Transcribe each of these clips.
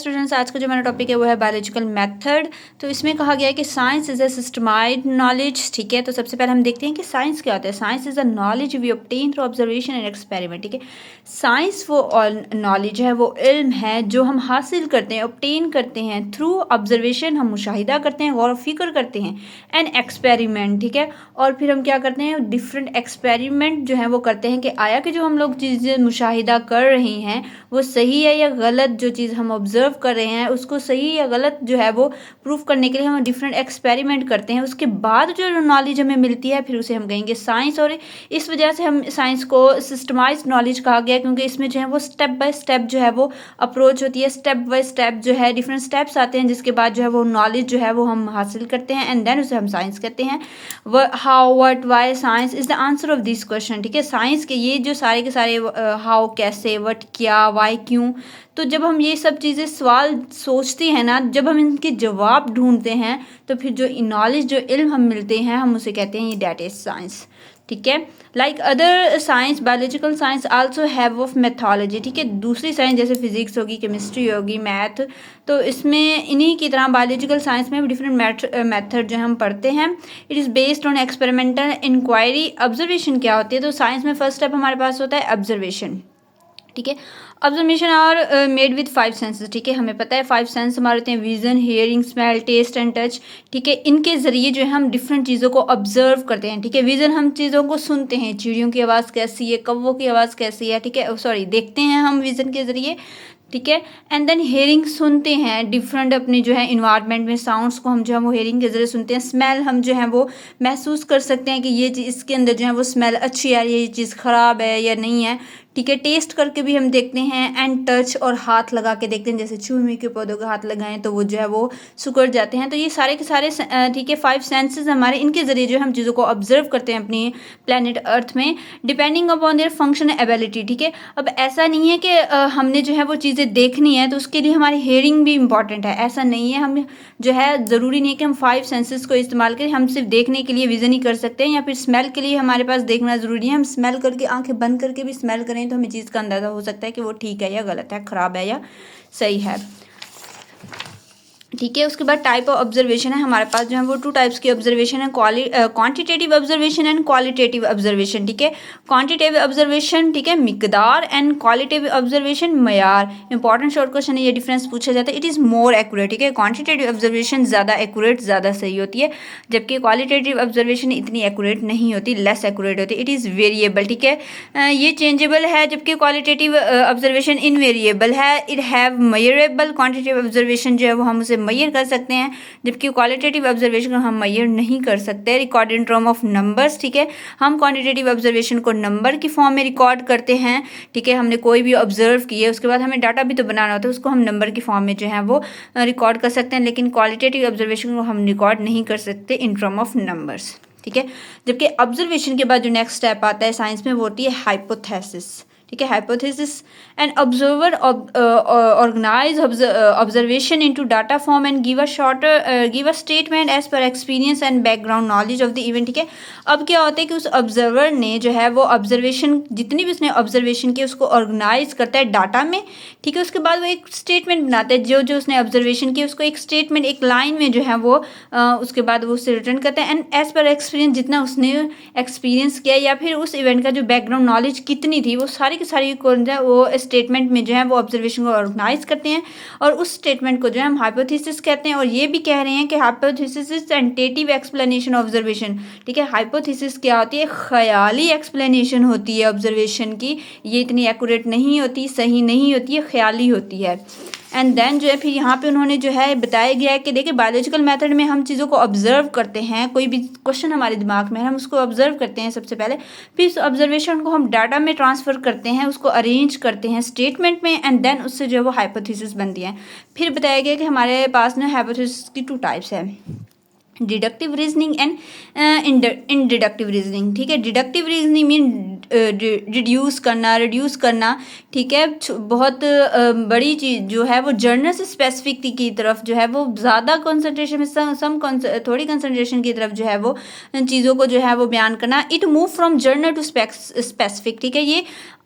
Students, आज का जो मेरा टॉपिक है वो है बायोलॉजिकल मेथड। तो इसमें कहा गया है कि science is a systemised knowledge. ठीक है, तो सबसे पहले हम देखते हैं कि साइंस क्या होता है। Science is a knowledge we obtain through observation and experiment. ठीक है, साइंस वो नॉलेज है, वो इल्म है जो हम हासिल करते हैं, ऑब्टेन करते हैं थ्रू ऑब्जर्वेशन। हम मुशाहिदा करते हैं, गौर फिक्र करते हैं, एंड एक्सपेरिमेंट। ठीक है, और फिर हम क्या करते हैं, डिफरेंट एक्सपेरिमेंट जो है वो करते हैं कि आया कि जो हम लोग चीज़ें मुशाहिदा कर रहे हैं वो सही है या गलत। जो चीज़ हम ऑब्जर्व कर रहे हैं उसको सही या गलत जो है वो प्रूफ करने के लिए हम डिफरेंट एक्सपेरिमेंट करते हैं। उसके बाद जो नॉलेज हमें मिलती है फिर उसे हम कहेंगे साइंस। और इस वजह से हम साइंस को सिस्टमाइज्ड नॉलेज कहा गया, क्योंकि इसमें जो है वो स्टेप बाय स्टेप जो है वो अप्रोच होती है। स्टेप बाय स्टेप जो है डिफरेंट स्टेप्स आते हैं, जिसके बाद जो है वो नॉलेज जो है वो हम हासिल करते हैं, एंड देन उसे हम साइंस कहते हैं। How, what, why, science is the answer of this question. ठीक है, साइंस के ये जो सारे के सारे हाउ, कैसे, व्हाट, क्या, वाई, क्यों, तो जब हम ये सब चीज़ें सवाल सोचते हैं ना, जब हम इनके जवाब ढूंढते हैं तो फिर जो नॉलेज, जो इल्म हम मिलते हैं, हम उसे कहते हैं ये डेट इज साइंस। ठीक है, like other science, biological science also have of methodology. ठीक है, दूसरी साइंस जैसे फिजिक्स होगी, केमिस्ट्री होगी, मैथ, तो इसमें इन्हीं की तरह बायोलॉजिकल साइंस में भी डिफरेंट मेथड जो हम पढ़ते हैं। It is based on experimental inquiry. Observation क्या होती है, तो साइंस में फर्स्ट स्टेप हमारे पास होता है ऑब्जर्वेशन। ठीक है, observation are made with 5 senses. ठीक है, हमें पता है 5 सेंस हमारे होते हैं, vision, hearing, smell, taste and touch. ठीक है, इनके ज़रिए जो है हम डिफरेंट चीज़ों को ऑब्जर्व करते हैं। ठीक है, विजन हम चीज़ों को सुनते हैं, चिड़ियों की आवाज़ कैसी है, कौवों की आवाज़ कैसी है। ठीक है, सॉरी, देखते हैं हम विजन के ज़रिए। ठीक है, एंड देन हेयरिंग सुनते हैं, डिफरेंट अपनी जो है इन्वायरमेंट में साउंड्स को हम जो है वो हेयरिंग के ज़रिए सुनते हैं। स्मेल हम जो है वो महसूस कर सकते हैं कि ये चीज़, इसके अंदर जो है वो स्मेल अच्छी आ रही है, ये चीज़ ख़राब है या नहीं है। ठीक है, टेस्ट करके भी हम देखते हैं, एंड टच और हाथ लगा के देखते हैं, जैसे चूहे के पौधों के हाथ लगाएं तो वो जो है वो सुकड़ जाते हैं। तो ये सारे के सारे ठीक है 5 सेंसेस हमारे, इनके ज़रिए जो हम चीज़ों को ऑब्जर्व करते हैं अपनी प्लेनेट अर्थ में, depending upon their function ability. ठीक है, अब ऐसा नहीं है कि हमने जो है वो चीज़ें देखनी है तो उसके लिए हमारी हेयरिंग भी इंपॉर्टेंट है, ऐसा नहीं है। हम जो है ज़रूरी नहीं है कि हम 5 सेंसेस को इस्तेमाल करें, हम सिर्फ देखने के लिए विज़न ही कर सकते हैं, या फिर स्मेल के लिए हमारे पास देखना ज़रूरी है। हम स्मेल करके, आंखें बंद करके भी स्मेल करें तो हमें चीज़ का अंदाज़ा हो सकता है कि वो ठीक है या गलत है, ख़राब है या सही है। ठीक है, उसके बाद टाइप ऑफ ऑब्जर्वेशन है हमारे पास, जो है वो 2 टाइप्स की ऑब्जर्वेशन है, quantitative observation and qualitative observation. ठीक है, क्वांटिटेटिव ऑब्जर्वेशन, ठीक है, मिकदार, एंड क्वालिटेटिव ऑब्जर्वेशन मयार। इंपॉर्टेंट शॉर्ट क्वेश्चन है, ये डिफरेंस पूछा जाता है। It is more accurate. ठीक है, क्वांटिटेटिव ऑब्जर्वेशन ज़्यादा एक्यूरेट, ज़्यादा सही होती है, जबकि क्वालिटेटिव ऑब्जर्वेशन इतनी एक्यूरेट नहीं होती, लेस एक्यूरेट होती है। It is variable. ठीक है, ये चेंजेबल है, जबकि क्वालिटेटिव ऑब्जर्वेशन इनवेरिएबल है। It have measurable. Quantitative observation जो है वो हम उसे मैयर कर सकते हैं, जबकि क्वालिटेटिव ऑब्जर्वेशन को हम मैयर नहीं कर सकते। Record in term of numbers. ठीक है, हम क्वांटिटेटिव ऑब्जर्वेशन को नंबर की फॉर्म में रिकॉर्ड करते हैं। ठीक है, हमने कोई भी ऑब्जर्व किया, उसके बाद हमें डाटा भी तो बनाना होता है, उसको हम नंबर की फॉर्म में जो है वो रिकॉर्ड कर सकते हैं, लेकिन क्वालिटेटिव ऑब्जर्वेशन को हम रिकॉर्ड नहीं कर सकते इन टर्म ऑफ नंबर्स। ठीक है, जबकि ऑब्जर्वेशन के बाद जो नेक्स्ट स्टेप आता है साइंस में वो होती है हाइपोथेसिस। ठीक है, hypothesis an observer organize observation into data form and give a statement as per experience and background knowledge of the event. ठीक है, अब क्या होता है कि उस ऑब्जर्वर ने जो है वो ऑब्जर्वेशन, जितनी भी उसने ऑब्जर्वेशन की उसको ऑर्गेनाइज करता है डाटा में। ठीक है, उसके बाद वो एक स्टेटमेंट बनाता है, जो जो उसने ऑब्जर्वेशन की उसको एक स्टेटमेंट, एक लाइन में जो है वो उसके बाद वो उससे रिटर्न करता है, एंड एज पर एक्सपीरियंस, जितना उसने एक्सपीरियंस किया या फिर उस इवेंट का जो बैकग्राउंड नॉलेज कितनी थी, वो सारी की सारी कौन सा वो स्टेटमेंट में जो है वो ऑब्जर्वेशन को ऑर्गेनाइज करते हैं, और उस स्टेटमेंट को जो है हम हाइपोथेसिस कहते हैं। और ये भी कह रहे हैं कि hypothesis is tentative explanation observation. ठीक है, हाइपोथेसिस क्या होती है, ख्याली एक्सप्लेनेशन होती है ऑब्जर्वेशन की, ये इतनी एक्यूरेट नहीं होती, सही नहीं होती है, ख्याली होती है। एंड देन जो है फिर यहाँ पे उन्होंने जो है बताया गया है कि देखिए बायोलॉजिकल मेथड में हम चीज़ों को ऑब्जर्व करते हैं, कोई भी क्वेश्चन हमारे दिमाग में है हम उसको ऑब्जर्व करते हैं सबसे पहले, फिर उस ऑब्जर्वेशन को हम डाटा में ट्रांसफ़र करते हैं, उसको अरेंज करते हैं स्टेटमेंट में, एंड देन उससे जो है वो हाइपोथेसिस बनती है। फिर बताया गया कि हमारे पास ना हाइपोथेसिस की 2 टाइप्स है, डिडक्टिव रीजनिंग एंड इंडिडक्टिव रीजनिंग। ठीक है, डिडक्टिव रीजनिंग मीन रिड्यूस करना। ठीक है, बहुत बड़ी चीज़ जो है वो जर्नल से स्पेसिफिक की तरफ जो है वो ज़्यादा कंसंट्रेशन में थोड़ी कंसंट्रेशन की तरफ जो है वो चीज़ों को जो है वो बयान करना। It move from general to specific. ठीक है, ये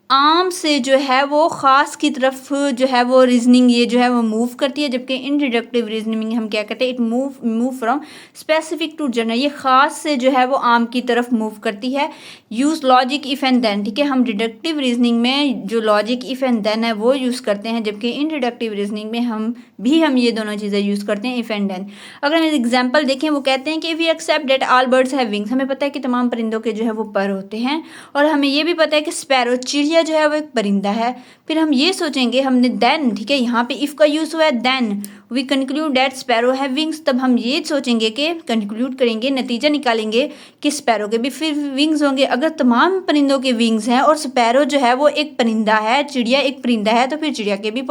आम से जो है वो ख़ास की तरफ जो है वो रीजनिंग ये जो है वो मूव करती है, जबकि इन डिडक्टिव रीजनिंग हम क्या कहते हैं, it move from specific to general, ये ख़ास से जो है वो आम की तरफ मूव करती है। Use logic if and then, ठीक है, हम डिडक्टिव रीजनिंग में जो लॉजिक इफ़ एंड देन है वो यूज़ करते हैं, जबकि इन डिडक्टिव रीजनिंग में हम ये दोनों चीज़ें यूज़ करते हैं, इफ़ एंड देन। अगर हम एग्जाम्पल देखें, वो कहते हैं कि we accept that all birds have wings, हमें पता है कि तमाम परिंदों के जो है वो पर होते हैं, और हमें ये भी पता है कि स्पैरो चिड़िया जो है वो एक परिंदा है। फिर हम ये सोचेंगे, हमने देन, ठीक है, यहाँ पे इफ़ का यूज़ हुआ है, then we conclude that sparrow have wings, तब हम ये सोचेंगे कि कंक्लूड करेंगे, नतीजा निकालेंगे कि स्पैरो के भी फिर विंग्स होंगे। अगर तमाम परिंदों के विंग्स हैं और स्पैरो जो है वो एक परिंदा है, चिड़िया एक परिंदा है, तो फिर चिड़िया के भी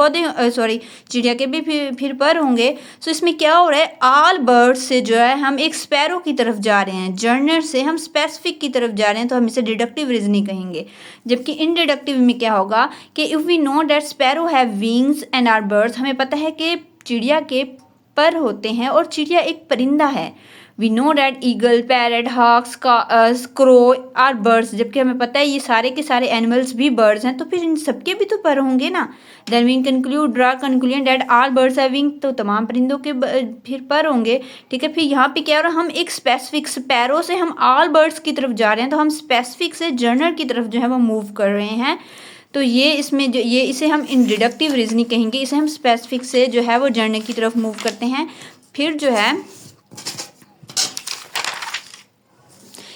चिड़िया के भी फिर पर होंगे। सो इसमें क्या हो रहा है, ऑल बर्ड्स से जो है हम एक स्पैरो की तरफ जा रहे हैं, जर्नल से हम स्पेसिफिक की तरफ जा रहे हैं, तो हम इसे डिडक्टिव रीजनिंग कहेंगे। जबकि इनडिडक्टिव में क्या होगा कि if we know that sparrow have wings and are birds, हमें पता है कि चिड़िया के पर होते हैं और चिड़िया एक परिंदा है। We know that eagle, parrot, hawks, crow are birds, जबकि हमें पता है ये सारे के सारे एनिमल्स भी बर्ड्स हैं, तो फिर इन सबके भी तो पर होंगे ना। Then we conclude draw conclusion that all birds have wing, तो तमाम परिंदों के फिर पर होंगे, ठीक है। फिर यहाँ पे क्या हो रहा है, हम एक स्पेसिफिक स्पैरो से हम ऑल बर्ड्स की तरफ जा रहे हैं, तो हम स्पेसिफिक से जनरल की तरफ जो है वो मूव कर रहे हैं। तो ये इसमें जो ये इसे हम इन डिडक्टिव रीजनिंग कहेंगे, इसे हम स्पेसिफिक से जो है वो जनरल की तरफ मूव करते हैं। फिर जो है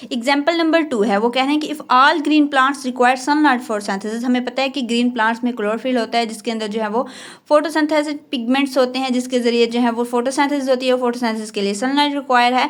एग्जाम्पल नंबर 2 है, वो कह रहे हैं कि if all green plants require sunlight for synthesis, हमें पता है कि ग्रीन प्लांट्स में क्लोरोफिल होता है, जिसके अंदर जो है वो फोटोसिंथेसिस पिगमेंट्स होते हैं, जिसके ज़रिए जो है वो फोटोसिंथेसिस होती है, फोटोसिंथेसिस के लिए सनलाइट रिक्वायर है।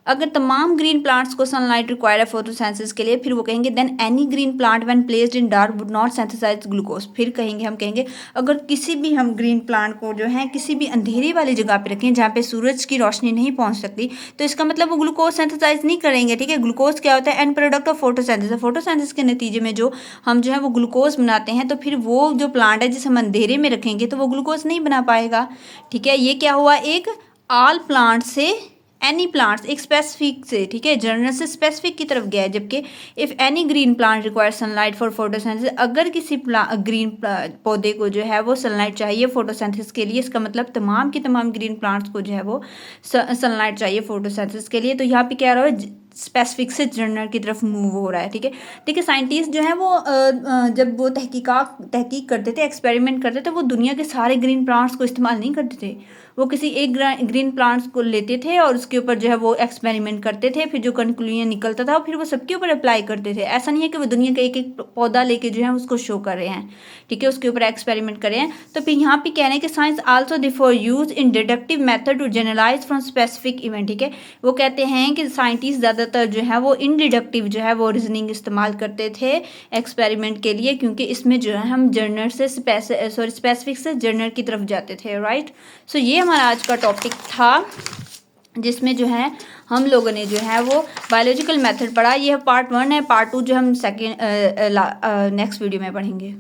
अगर तमाम ग्रीन प्लांट्स को सनलाइट रिक्वायर्ड है फोटोसिंथेसिस के लिए, फिर वो कहेंगे then any green plant when placed in dark would not synthesize glucose. फिर हम कहेंगे अगर किसी भी हम ग्रीन प्लांट को जो है किसी भी अंधेरी वाली जगह पे रखें जहाँ पे सूरज की रोशनी नहीं पहुँच सकती, तो इसका मतलब वो ग्लूकोज सिंथेसाइज नहीं करेंगे, ठीक है। ग्लूकोज क्या होता है, and product of photosynthesis, photosynthesis के नतीजे में जो हम जो है वो ग्लूकोज बनाते हैं, तो फिर वो जो प्लांट है जिसे हम अंधेरे में रखेंगे तो वो ग्लूकोज नहीं बना पाएगा, ठीक है। ये क्या हुआ, एक ऑल प्लांट से एनी प्लांट्स, एक स्पेसिफिक से, ठीक है, जनरल से स्पेसिफिक की तरफ गया है। जबकि if any green plant require sunlight for photosynthesis, अगर किसी ग्रीन पौधे को जो है वो सनलाइट चाहिए फोटोसिंथेसिस के लिए, इसका मतलब तमाम की तमाम ग्रीन प्लांट्स को जो है वो सनलाइट चाहिए फोटोसिंथेसिस के लिए। तो यहाँ पे क्या रहा है, स्पेसिफिक से जनरल की तरफ मूव हो रहा है, ठीक है। देखिए साइंटिस्ट जो है वो जब वो तहकीक करते थे, एक्सपेरिमेंट करते थे, वो दुनिया के सारे ग्रीन प्लांट्स को इस्तेमाल नहीं करते थे, वो किसी एक ग्रीन प्लांट्स को लेते थे और उसके ऊपर जो है वो एक्सपेरिमेंट करते थे, फिर जो कंक्लूजन निकलता था फिर वो सबके ऊपर अप्लाई करते थे। ऐसा नहीं है कि वो दुनिया का एक एक पौधा लेके जो है उसको शो कर रहे हैं, ठीक है, उसके ऊपर एक्सपेरिमेंट कर रहे हैं। तो फिर यहाँ पे कह रहे हैं कि science also therefore use in deductive method to generalise from specific event, ठीक है। वो कहते हैं कि साइंटिस्ट ज़्यादातर जो है वो इन डिडक्टिव जो है वो रीजनिंग इस्तेमाल करते थे एक्सपेरिमेंट के लिए, क्योंकि इसमें जो है हम जनरल से स्पेसिफिक से जनरल की तरफ जाते थे, राइट। सो ये हमारा आज का टॉपिक था, जिसमें जो है हम लोगों ने जो है वो बायोलॉजिकल मेथड पढ़ा। ये पार्ट 1 है, पार्ट 2 जो हम नेक्स्ट वीडियो में पढ़ेंगे।